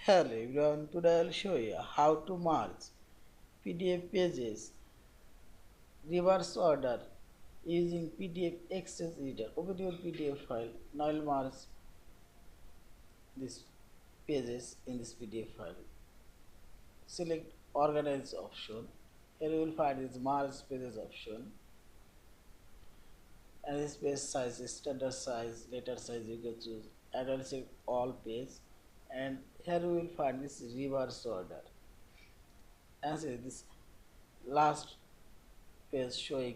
Hello everyone, today I will show you how to merge PDF pages reverse order using PDF-XChange Editor. Open your PDF file. Now I will merge these pages in this PDF file. Select Organize option. Here you will find this Merge Pages option. And this page size is standard size, letter size you can choose. And I will select all page. And here you will find this reverse order. And see this last page showing,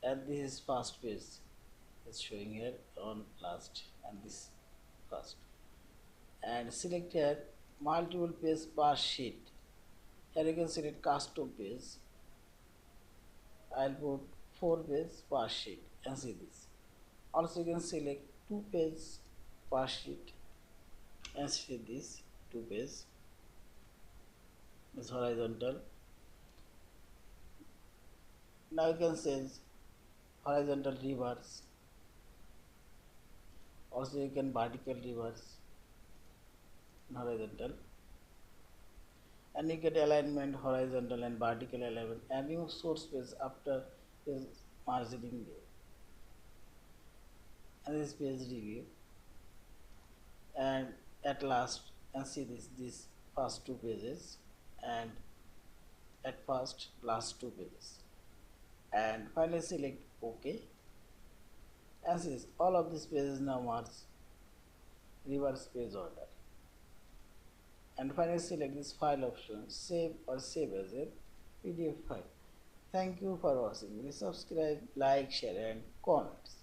and this is first page is showing here on last, and this first. And select here multiple page per sheet. Here you can select custom page. I'll put 4 page per sheet and see this. Also you can select 2 page per sheet and see this 2 page. This horizontal. Now you can change horizontal reverse. Also you can vertical reverse and horizontal, and you get alignment horizontal and vertical alignment, and remove source page after this margining view. And this page review, and at last and see this first 2 pages, and at first last 2 pages, and finally select OK. And see this, all of these pages now merge reverse page order. And finally select this file option, save or save as a PDF file. Thank you for watching. Please subscribe, like, share and comments.